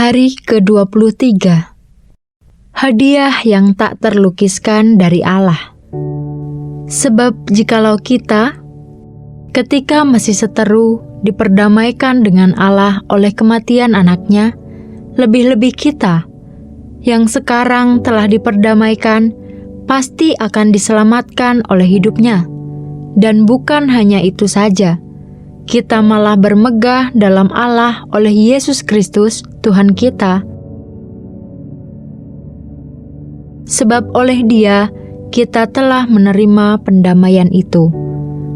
Hari ke-23. Hadiah yang tak terlukiskan dari Allah. Sebab jikalau kita, ketika masih seteru, diperdamaikan dengan Allah oleh kematian anaknya, lebih-lebih kita, yang sekarang telah diperdamaikan, pasti akan diselamatkan oleh hidupnya. Dan bukan hanya itu saja, kita malah bermegah dalam Allah oleh Yesus Kristus, Tuhan kita. Sebab oleh Dia, kita telah menerima pendamaian itu.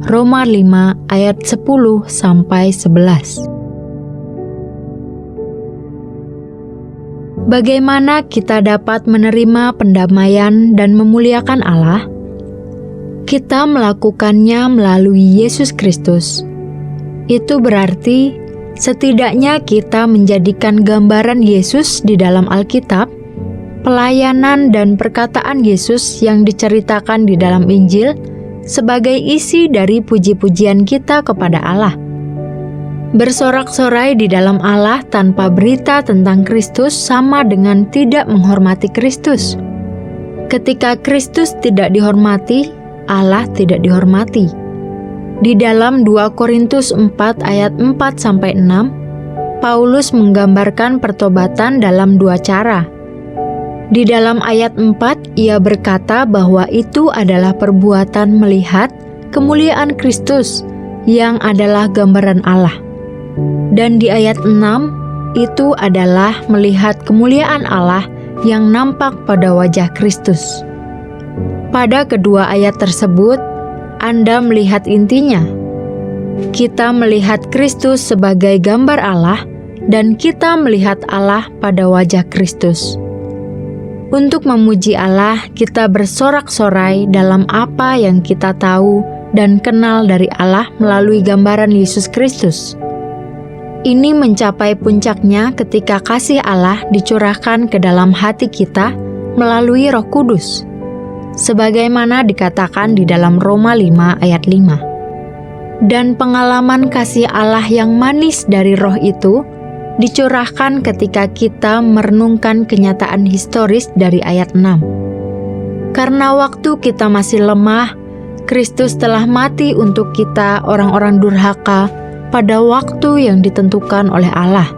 Roma 5 ayat 10-11. Bagaimana kita dapat menerima pendamaian dan memuliakan Allah? Kita melakukannya melalui Yesus Kristus. Itu berarti setidaknya kita menjadikan gambaran Yesus di dalam Alkitab, pelayanan dan perkataan Yesus yang diceritakan di dalam Injil sebagai isi dari puji-pujian kita kepada Allah. Bersorak-sorai di dalam Allah tanpa berita tentang Kristus sama dengan tidak menghormati Kristus. Ketika Kristus tidak dihormati, Allah tidak dihormati. Di dalam 2 Korintus 4 ayat 4-6, Paulus menggambarkan pertobatan dalam dua cara. Di dalam ayat 4, ia berkata bahwa itu adalah perbuatan melihat kemuliaan Kristus yang adalah gambaran Allah. Dan di ayat 6, itu adalah melihat kemuliaan Allah yang nampak pada wajah Kristus. Pada kedua ayat tersebut, Anda melihat intinya. Kita melihat Kristus sebagai gambar Allah, dan kita melihat Allah pada wajah Kristus. Untuk memuji Allah, kita bersorak-sorai dalam apa yang kita tahu dan kenal dari Allah melalui gambaran Yesus Kristus. Ini mencapai puncaknya ketika kasih Allah dicurahkan ke dalam hati kita melalui Roh Kudus, sebagaimana dikatakan di dalam Roma 5 ayat 5. Dan pengalaman kasih Allah yang manis dari Roh itu dicurahkan ketika kita merenungkan kenyataan historis dari ayat 6. Karena waktu kita masih lemah, Kristus telah mati untuk kita orang-orang durhaka pada waktu yang ditentukan oleh Allah.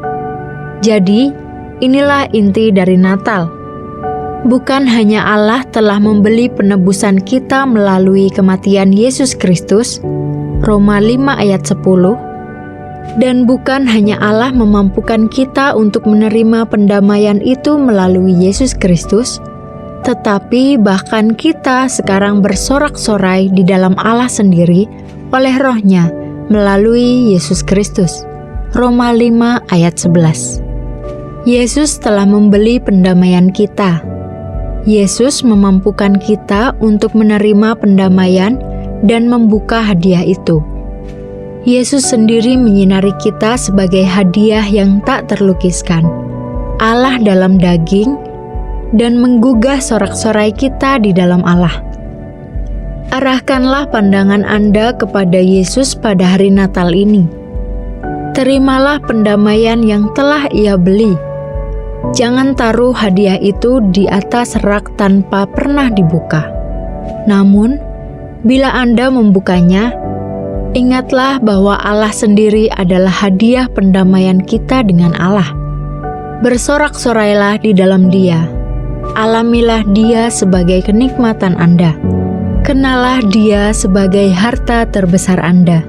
Jadi, inilah inti dari Natal. Bukan hanya Allah telah membeli penebusan kita melalui kematian Yesus Kristus, Roma 5 ayat 10, dan bukan hanya Allah memampukan kita untuk menerima pendamaian itu melalui Yesus Kristus, tetapi bahkan kita sekarang bersorak-sorai di dalam Allah sendiri oleh Roh-Nya melalui Yesus Kristus, Roma 5 ayat 11. Yesus telah membeli pendamaian kita. Yesus memampukan kita untuk menerima pendamaian dan membuka hadiah itu. Yesus sendiri menyinari kita sebagai hadiah yang tak terlukiskan, Allah dalam daging, dan menggugah sorak-sorai kita di dalam Allah. Arahkanlah pandangan Anda kepada Yesus pada hari Natal ini. Terimalah pendamaian yang telah Ia beli. Jangan taruh hadiah itu di atas rak tanpa pernah dibuka. Namun, bila Anda membukanya, ingatlah bahwa Allah sendiri adalah hadiah pendamaian kita dengan Allah. Bersorak-sorailah di dalam Dia. Alamilah Dia sebagai kenikmatan Anda. Kenalah Dia sebagai harta terbesar Anda.